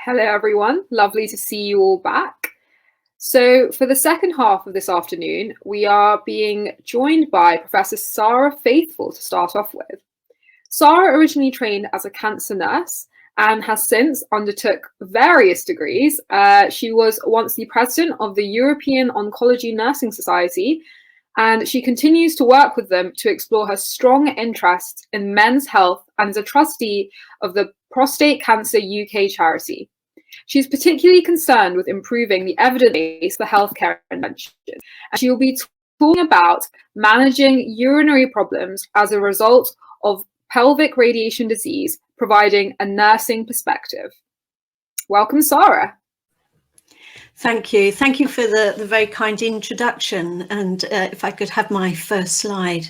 Hello, everyone. Lovely to see you all back. So for the second half of this afternoon, we are being joined by Professor Sarah Faithful to start off with. Sarah originally trained as a cancer nurse and has since undertook various degrees. She was once the president of the European Oncology Nursing Society, and she continues to work with them to explore her strong interest in men's health and is a trustee of the Prostate Cancer UK charity. She's particularly concerned with improving the evidence base for healthcare intervention, and she will be talking about managing urinary problems as a result of pelvic radiation disease, providing a nursing perspective. Welcome, Sarah. Thank you. Thank you for the very kind introduction. And if I could have my first slide.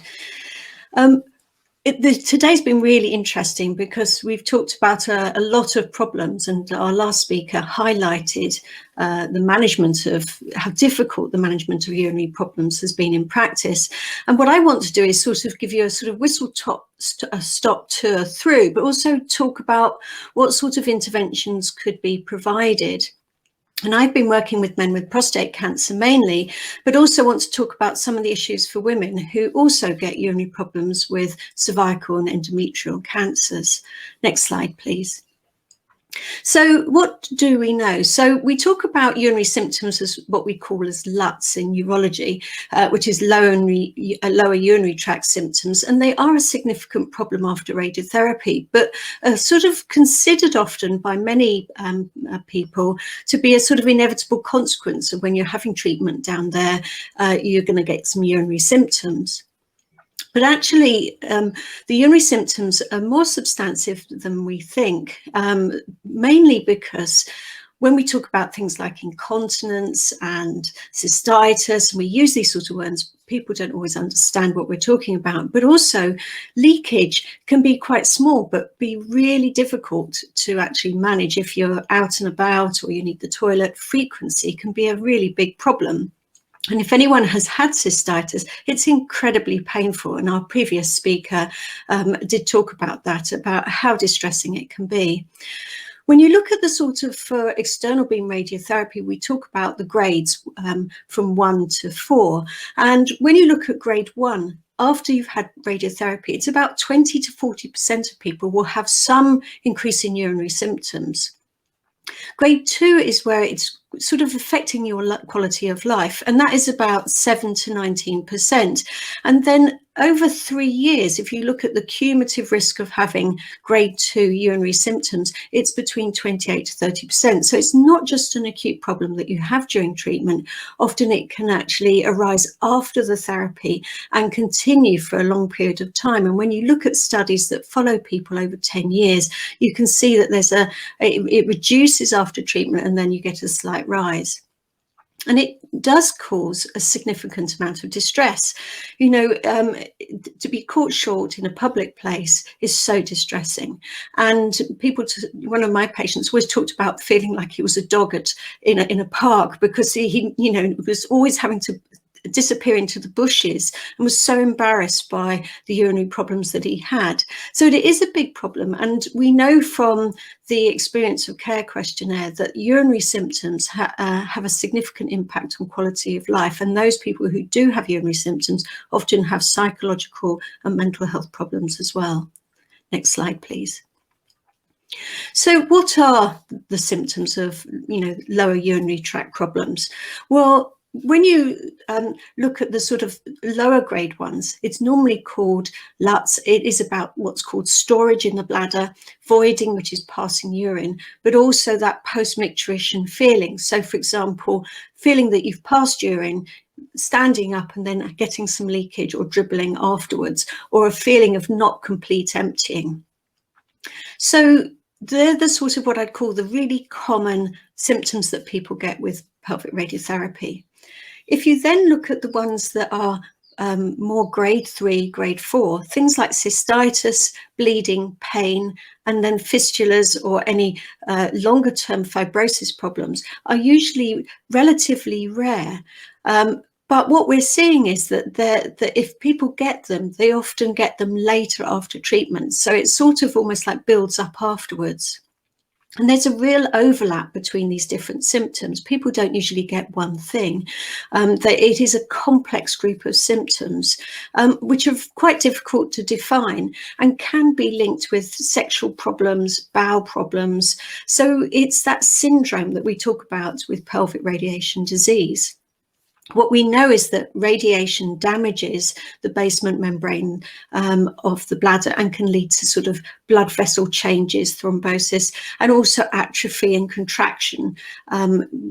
Today's been really interesting because we've talked about a lot of problems, and our last speaker highlighted the management of how difficult the management of urinary problems has been in practice. And what I want to do is sort of give you a sort of whistle-stop tour through, but also talk about what sort of interventions could be provided. And I've been working with men with prostate cancer mainly, but also want to talk about some of the issues for women who also get urinary problems with cervical and endometrial cancers. Next slide, please. So what do we know? So we talk about urinary symptoms as what we call as LUTs in urology, which is lower urinary tract symptoms, and they are a significant problem after radiotherapy, but sort of considered often by many people to be a sort of inevitable consequence of when you're having treatment down there, you're going to get some urinary symptoms. But actually, the urinary symptoms are more substantive than we think, mainly because when we talk about things like incontinence and cystitis, and we use these sort of words, people don't always understand what we're talking about. But also, leakage can be quite small, but be really difficult to actually manage if you're out and about or you need the toilet. Frequency can be a really big problem. And if anyone has had cystitis, it's incredibly painful. And our previous speaker did talk about that, about how distressing it can be. When you look at the sort of for external beam radiotherapy, we talk about the grades from 1 to 4. And when you look at grade 1, after you've had radiotherapy, it's about 20 to 40% of people will have some increase in urinary symptoms. Grade 2 is where it's sort of affecting your quality of life, and that is about 7 to 19%. And then over 3 years, if you look at the cumulative risk of having grade 2 urinary symptoms, it's between 28 to 30%. So it's not just an acute problem that you have during treatment. Often it can actually arise after the therapy and continue for a long period of time. And when you look at studies that follow people over 10 years, you can see that it reduces after treatment and then you get a slight rise. And it does cause a significant amount of distress. You know, to be caught short in a public place is so distressing. And one of my patients always talked about feeling like he was a dog in a park because he was always having to disappear into the bushes and was so embarrassed by the urinary problems that he had. So it is a big problem, and we know from the experience of care questionnaire that urinary symptoms have a significant impact on quality of life, and those people who do have urinary symptoms often have psychological and mental health problems as well. Next slide, please. So what are the symptoms of lower urinary tract problems? Well, when you look at the sort of lower grade ones, it's normally called LUTs. It is about what's called storage in the bladder, voiding, which is passing urine, but also that post-micturition feeling. So, for example, feeling that you've passed urine, standing up and then getting some leakage or dribbling afterwards, or a feeling of not complete emptying. So they're the sort of what I'd call the really common symptoms that people get with pelvic radiotherapy. If you then look at the ones that are more grade 3, grade 4, things like cystitis, bleeding, pain, and then fistulas or any longer term fibrosis problems are usually relatively rare. But what we're seeing is that if people get them, they often get them later after treatment. So it sort of almost like builds up afterwards. And there's a real overlap between these different symptoms. People don't usually get one thing. That it is a complex group of symptoms, which are quite difficult to define and can be linked with sexual problems, bowel problems. So it's that syndrome that we talk about with pelvic radiation disease. What we know is that radiation damages the basement membrane of the bladder and can lead to sort of blood vessel changes, thrombosis, and also atrophy and contraction,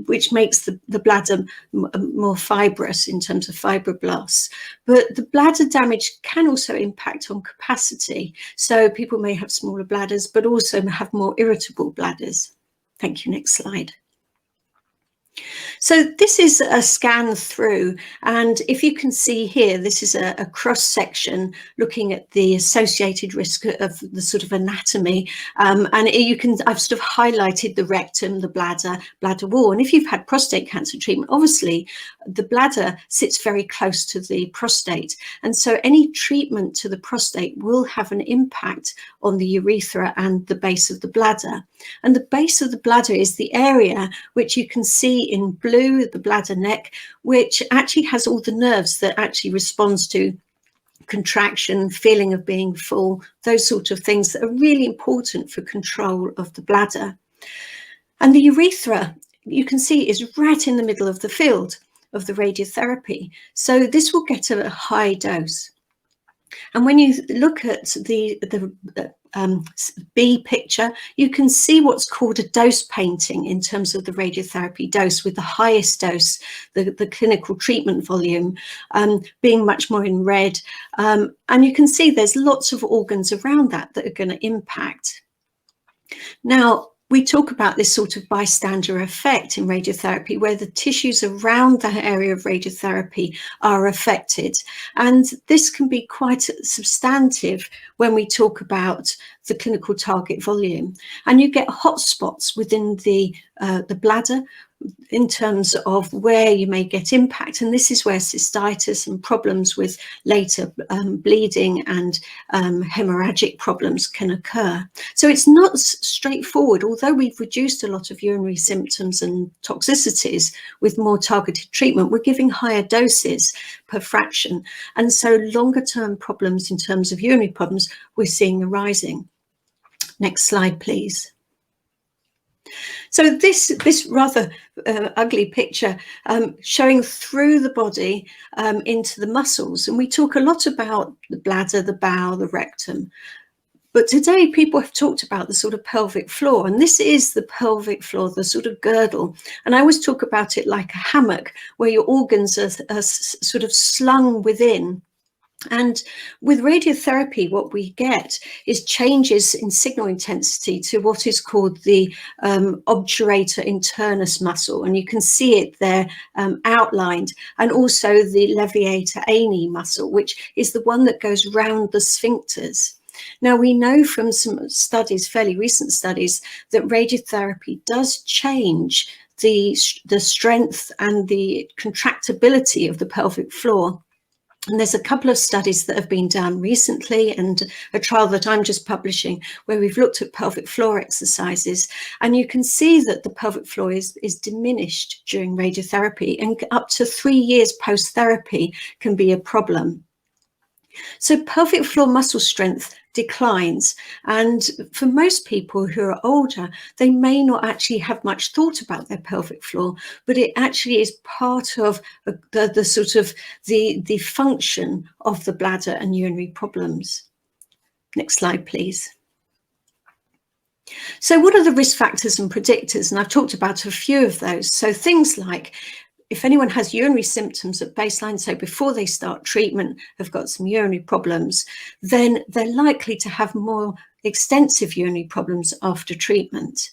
which makes the bladder more fibrous in terms of fibroblasts. But the bladder damage can also impact on capacity. So people may have smaller bladders, but also have more irritable bladders. Thank you. Next slide. So this is a scan through, and if you can see here, this is a cross section looking at the associated risk of the sort of anatomy, and I've sort of highlighted the rectum, the bladder wall, and if you've had prostate cancer treatment, obviously the bladder sits very close to the prostate, and so any treatment to the prostate will have an impact on the urethra and the base of the bladder. And the base of the bladder is the area which you can see in blue, the bladder neck, which actually has all the nerves that actually responds to contraction, feeling of being full, those sort of things that are really important for control of the bladder. And the urethra, you can see, is right in the middle of the field of the radiotherapy. So this will get a high dose. And when you look at the B picture, you can see what's called a dose painting in terms of the radiotherapy dose, with the highest dose, the clinical treatment volume, being much more in red. And you can see there's lots of organs around that are going to impact. Now, we talk about this sort of bystander effect in radiotherapy, where the tissues around the area of radiotherapy are affected. And this can be quite substantive when we talk about the clinical target volume. And you get hotspots within the bladder in terms of where you may get impact. And this is where cystitis and problems with later bleeding and hemorrhagic problems can occur. So it's not straightforward, although we've reduced a lot of urinary symptoms and toxicities with more targeted treatment, we're giving higher doses per fraction. And so longer term problems in terms of urinary problems, we're seeing arising. Next slide, please. So this rather ugly picture showing through the body into the muscles. And we talk a lot about the bladder, the bowel, the rectum. But today people have talked about the sort of pelvic floor, and this is the pelvic floor, the sort of girdle. And I always talk about it like a hammock, where your organs are sort of slung within. And with radiotherapy, what we get is changes in signal intensity to what is called the obturator internus muscle. And you can see it there outlined, and also the levator ani muscle, which is the one that goes round the sphincters. Now, we know from some studies, fairly recent studies, that radiotherapy does change the strength and the contractibility of the pelvic floor. And there's a couple of studies that have been done recently, and a trial that I'm just publishing, where we've looked at pelvic floor exercises, and you can see that the pelvic floor is diminished during radiotherapy, and up to 3 years post-therapy can be a problem. So pelvic floor muscle strength declines, and for most people who are older, they may not actually have much thought about their pelvic floor, but it actually is part of the sort of the function of the bladder and urinary problems. Next slide, please. So what are the risk factors and predictors? And I've talked about a few of those. So things like, if anyone has urinary symptoms at baseline, so before they start treatment, have got some urinary problems, then they're likely to have more extensive urinary problems after treatment.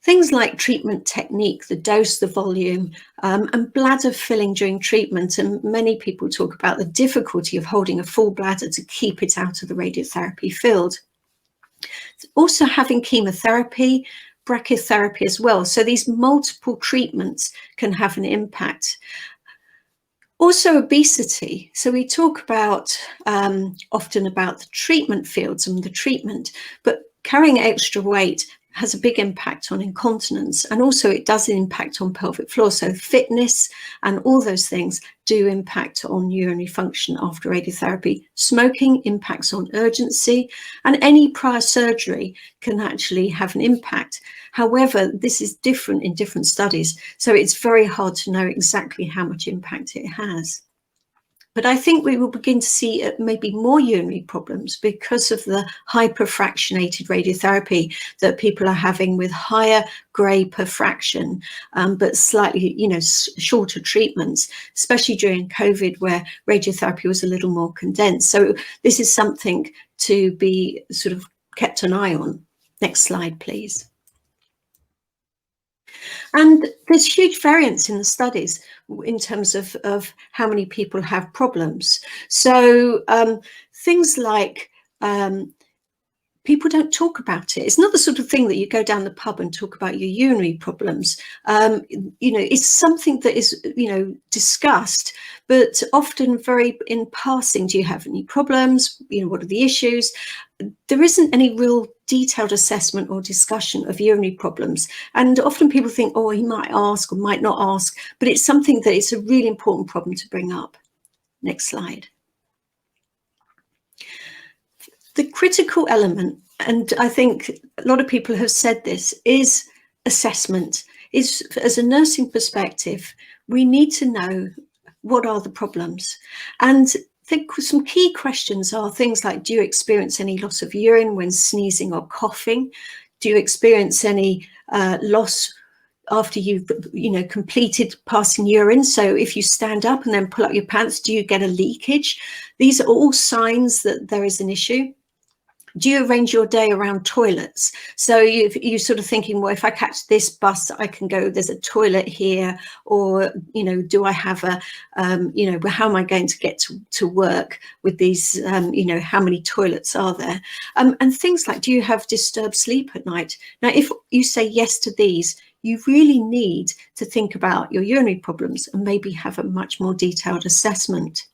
Things like treatment technique, the dose, the volume, and bladder filling during treatment. And many people talk about the difficulty of holding a full bladder to keep it out of the radiotherapy field. Also having chemotherapy, brachytherapy as well. So these multiple treatments can have an impact. Also obesity. So we talk about often about the treatment fields and the treatment, but carrying extra weight, has a big impact on incontinence, and also it does impact on pelvic floor. So fitness and all those things do impact on urinary function after radiotherapy. Smoking impacts on urgency, and any prior surgery can actually have an impact. However, this is different in different studies, so it's very hard to know exactly how much impact it has. But I think we will begin to see maybe more urinary problems because of the hyperfractionated radiotherapy that people are having, with higher gray per fraction, but slightly, shorter treatments, especially during COVID, where radiotherapy was a little more condensed. So this is something to be sort of kept an eye on. Next slide, please. And there's huge variance in the studies in terms of how many people have problems. So things like people don't talk about it. It's not the sort of thing that you go down the pub and talk about your urinary problems. It's something that is, discussed, but often very in passing. Do you have any problems? What are the issues? There isn't any real detailed assessment or discussion of urinary problems. And often people think, oh, he might ask or might not ask, but it's something that it's a really important problem to bring up. Next slide. The critical element, and I think a lot of people have said this, is assessment. Is, as a nursing perspective, we need to know what are the problems. And some key questions are things like, do you experience any loss of urine when sneezing or coughing? Do you experience any loss after you've completed passing urine? So if you stand up and then pull up your pants, do you get a leakage? These are all signs that there is an issue. Do you arrange your day around toilets? So you're sort of thinking, well, if I catch this bus, I can go, there's a toilet here, or, do I have a, how am I going to get to work with these, how many toilets are there? And things like, do you have disturbed sleep at night? Now, if you say yes to these, you really need to think about your urinary problems and maybe have a much more detailed assessment.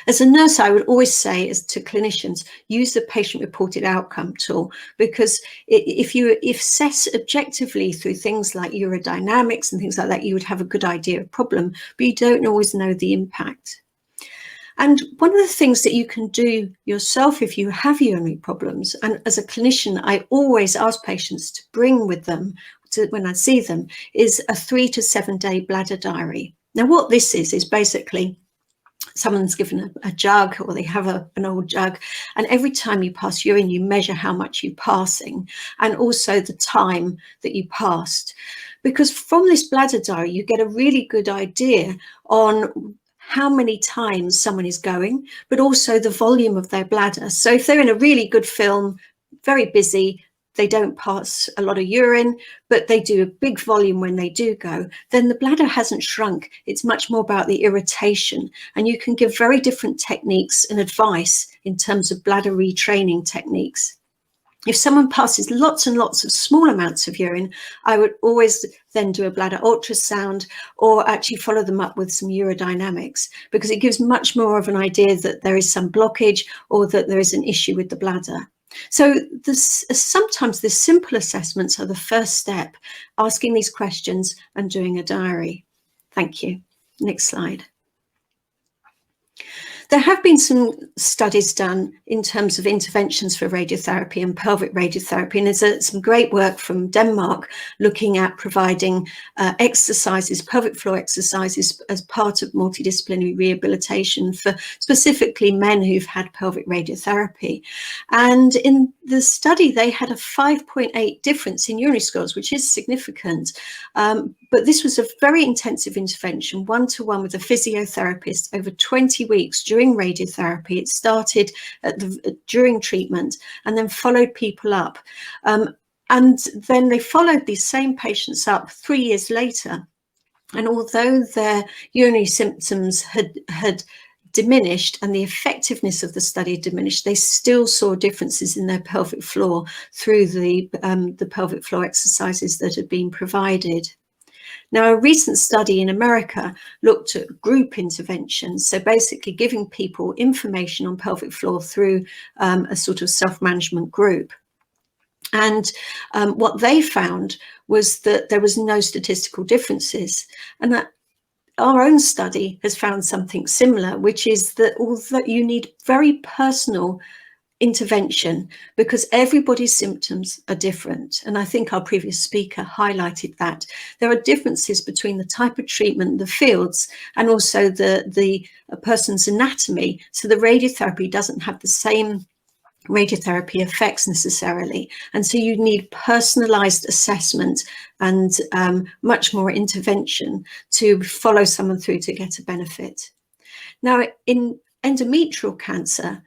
As a nurse, I would always say, as to clinicians, use the patient-reported outcome tool, because if you assess objectively through things like urodynamics and things like that, you would have a good idea of problem, but you don't always know the impact. And one of the things that you can do yourself if you have urinary problems, and as a clinician, I always ask patients to bring with them when I see them, is a 3 to 7 day bladder diary. Now, what this is basically, someone's given a jug, or they have an old jug, and every time you pass urine, you measure how much you're passing and also the time that you passed. Because from this bladder diary, you get a really good idea on how many times someone is going, but also the volume of their bladder. So if they're in a really good film, very busy, they don't pass a lot of urine, but they do a big volume when they do go, then the bladder hasn't shrunk. It's much more about the irritation. And you can give very different techniques and advice in terms of bladder retraining techniques. If someone passes lots and lots of small amounts of urine, I would always then do a bladder ultrasound, or actually follow them up with some urodynamics, because it gives much more of an idea that there is some blockage or that there is an issue with the bladder. So sometimes the simple assessments are the first step, asking these questions and doing a diary. Thank you. Next slide. There have been some studies done in terms of interventions for radiotherapy and pelvic radiotherapy, and there's some great work from Denmark looking at providing exercises, pelvic floor exercises, as part of multidisciplinary rehabilitation for specifically men who've had pelvic radiotherapy. And in the study, they had a 5.8 difference in urinary scores, which is significant. But this was a very intensive intervention, one-to-one with a physiotherapist over 20 weeks during radiotherapy. It started during treatment and then followed people up. And then they followed these same patients up 3 years later. And although their urinary symptoms had diminished and the effectiveness of the study diminished, they still saw differences in their pelvic floor through the pelvic floor exercises that had been provided. Now, a recent study in America looked at group interventions, so basically giving people information on pelvic floor through a sort of self-management group. And what they found was that there was no statistical differences, and that our own study has found something similar, which is that although you need very personal intervention, because everybody's symptoms are different. And I think our previous speaker highlighted that there are differences between the type of treatment, the fields, and also the person's anatomy. So the radiotherapy doesn't have the same radiotherapy effects necessarily, and so you need personalized assessment and much more intervention to follow someone through to get a benefit. Now, in endometrial cancer,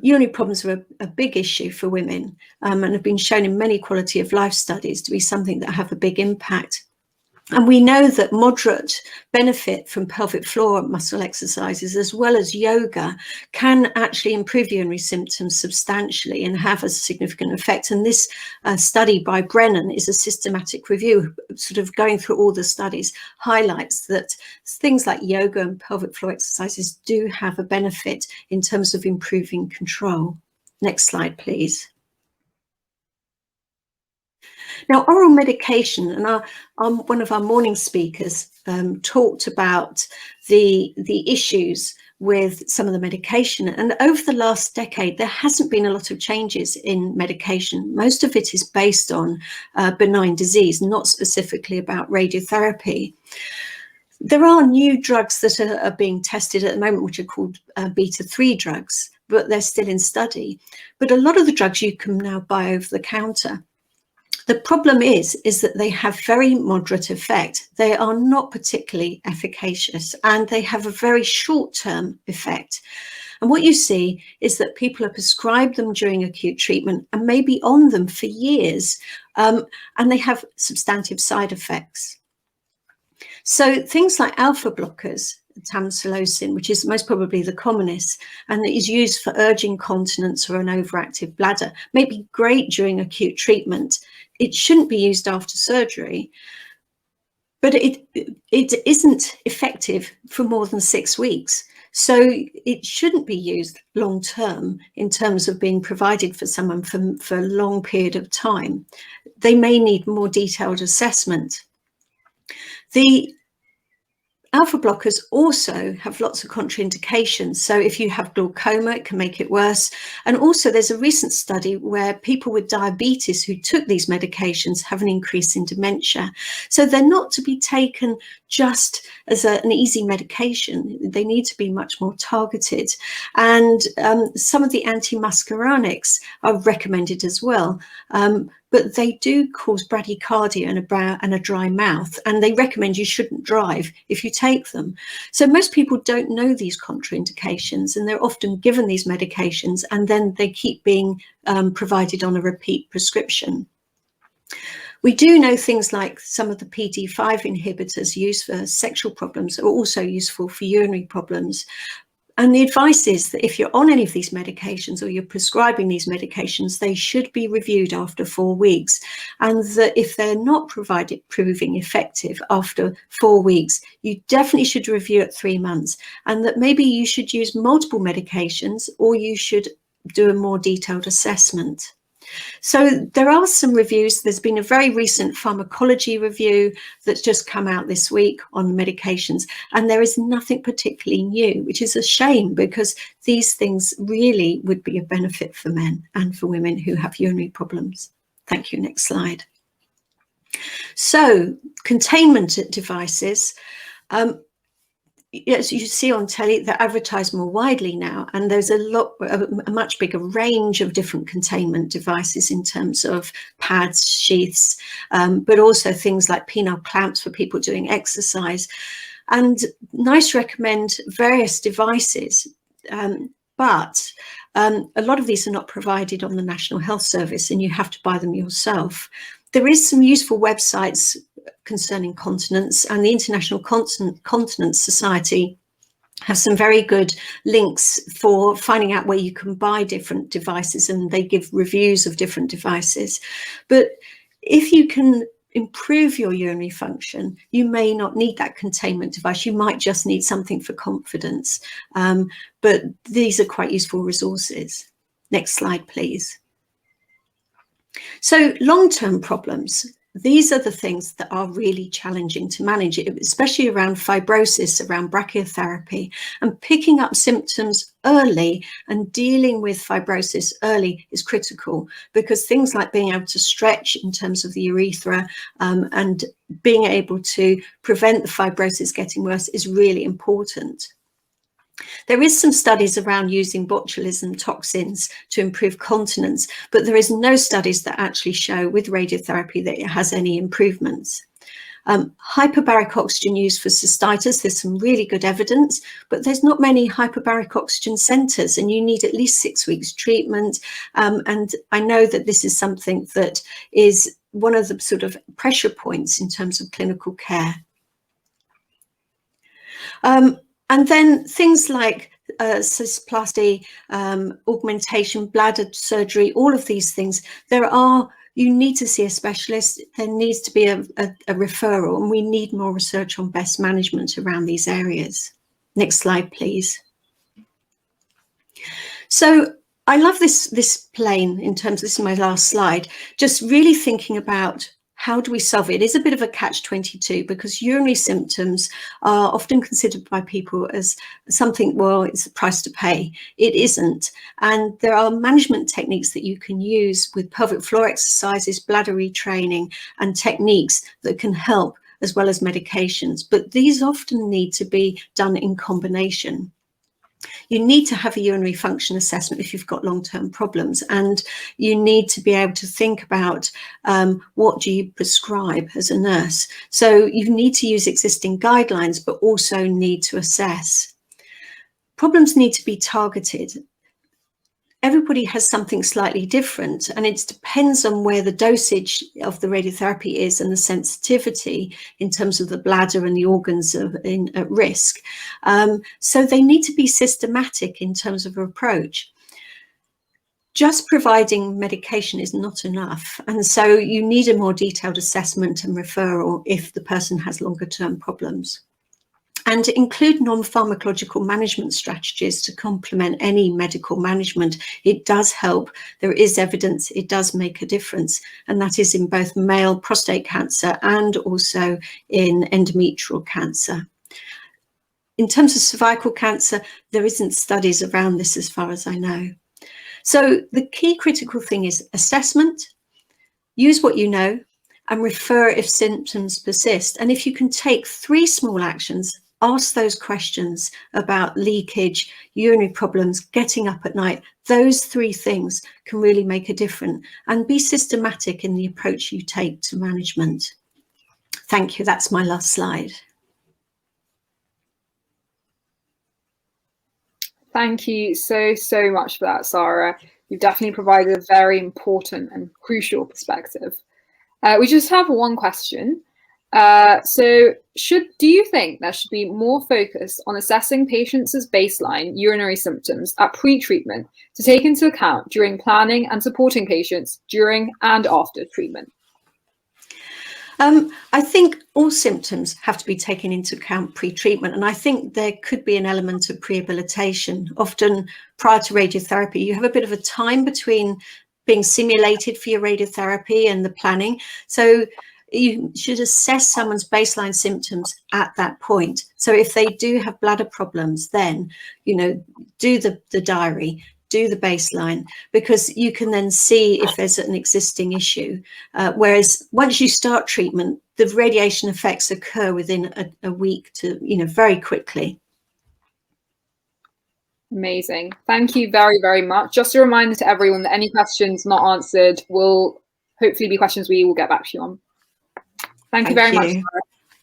urinary problems are a big issue for women, and have been shown in many quality of life studies to be something that have a big impact. And we know that moderate benefit from pelvic floor muscle exercises as well as yoga can actually improve urinary symptoms substantially and have a significant effect. And this study by Brennan is a systematic review, sort of going through all the studies, highlights that things like yoga and pelvic floor exercises do have a benefit in terms of improving control. Next slide, please. Now, oral medication, and one of our morning speakers talked about the issues with some of the medication. And over the last decade, there hasn't been a lot of changes in medication. Most of it is based on benign disease, not specifically about radiotherapy. There are new drugs that are being tested at the moment, which are called beta-3 drugs, but they're still in study. But a lot of the drugs you can now buy over the counter. The problem is that they have very moderate effect. They are not particularly efficacious, and they have a very short-term effect. And what you see is that people are prescribed them during acute treatment and may be on them for years, and they have substantive side effects. So things like alpha blockers, tamsulosin, which is most probably the commonest, and that is used for urging continence or an overactive bladder, may be great during acute treatment. It shouldn't be used after surgery, but it isn't effective for more than 6 weeks. So it shouldn't be used long term in terms of being provided for someone for a long period of time. They may need more detailed assessment. The alpha blockers also have lots of contraindications. So if you have glaucoma, it can make it worse. And also there's a recent study where people with diabetes who took these medications have an increase in dementia. So they're not to be taken just as an easy medication. They need to be much more targeted. And some of the antimuscarinics are recommended as well. But they do cause bradycardia and a dry mouth, and they recommend you shouldn't drive if you take them. So most people don't know these contraindications, and they're often given these medications, and then they keep being provided on a repeat prescription. We do know things like some of the PD5 inhibitors used for sexual problems are also useful for urinary problems. And the advice is that if you're on any of these medications or you're prescribing these medications, they should be reviewed after 4 weeks. And that if they're not proving effective after 4 weeks, you definitely should review at 3 months. And that maybe you should use multiple medications, or you should do a more detailed assessment. So there are some reviews. There's been a very recent pharmacology review that's just come out this week on medications, and there is nothing particularly new, which is a shame, because these things really would be a benefit for men and for women who have urinary problems. Thank you. Next slide. So containment devices. Yes, you see on telly, they're advertised more widely now, and there's a much bigger range of different containment devices in terms of pads, sheaths, but also things like penile clamps for people doing exercise. And NICE recommend various devices, but a lot of these are not provided on the National Health Service, and you have to buy them yourself. There is some useful websites concerning continence, and the International Continence Society have some very good links for finding out where you can buy different devices, and they give reviews of different devices. But if you can improve your urinary function, you may not need that containment device. You might just need something for confidence, but these are quite useful resources. Next slide, please. So long-term problems, these are the things that are really challenging to manage, especially around fibrosis, around brachytherapy, and picking up symptoms early and dealing with fibrosis early is critical, because things like being able to stretch in terms of the urethra and being able to prevent the fibrosis getting worse is really important. There is some studies around using botulism toxins to improve continence, but there is no studies that actually show with radiotherapy that it has any improvements. Hyperbaric oxygen use for cystitis, there's some really good evidence, but there's not many hyperbaric oxygen centres, and you need at least 6 weeks treatment. And I know that this is something that is one of the sort of pressure points in terms of clinical care. And then things like cystoplasty, augmentation, bladder surgery, all of these things, you need to see a specialist. There needs to be a referral, and we need more research on best management around these areas. Next slide, please. So I love this plane in terms, this is my last slide, just really thinking about how do we solve it? It is a bit of a catch-22, because urinary symptoms are often considered by people as something, well, it's a price to pay. It isn't. And there are management techniques that you can use with pelvic floor exercises, bladder retraining, and techniques that can help, as well as medications. But these often need to be done in combination. You need to have a urinary function assessment if you've got long-term problems, and you need to be able to think about what do you prescribe as a nurse. So you need to use existing guidelines, but also need to assess. Problems need to be targeted. Everybody has something slightly different, and it depends on where the dosage of the radiotherapy is and the sensitivity in terms of the bladder and the organs at risk. So they need to be systematic in terms of approach. Just providing medication is not enough, and so you need a more detailed assessment and referral if the person has longer term problems. And include non-pharmacological management strategies to complement any medical management. It does help. There is evidence it does make a difference, and that is in both male prostate cancer and also in endometrial cancer. In terms of cervical cancer, there isn't studies around this as far as I know. So the key critical thing is assessment, use what you know, and refer if symptoms persist. And if you can take 3 small actions, ask those questions about leakage, urinary problems, getting up at night. Those 3 things can really make a difference, and be systematic in the approach you take to management. Thank you. That's my last slide. Thank you so much for that, Sarah. You've definitely provided a very important and crucial perspective. We just have one question. So do you think there should be more focus on assessing patients' baseline urinary symptoms at pre-treatment to take into account during planning and supporting patients during and after treatment? I think all symptoms have to be taken into account pre-treatment, and I think there could be an element of prehabilitation. Often prior to radiotherapy, you have a bit of a time between being simulated for your radiotherapy and the planning. So you should assess someone's baseline symptoms at that point. So if they do have bladder problems, then, do the diary, do the baseline, because you can then see if there's an existing issue. Whereas once you start treatment, the radiation effects occur within a week to, very quickly. Amazing. Thank you very much. Just a reminder to everyone that any questions not answered will hopefully be questions we will get back to you on. Thank you very much, Sarah.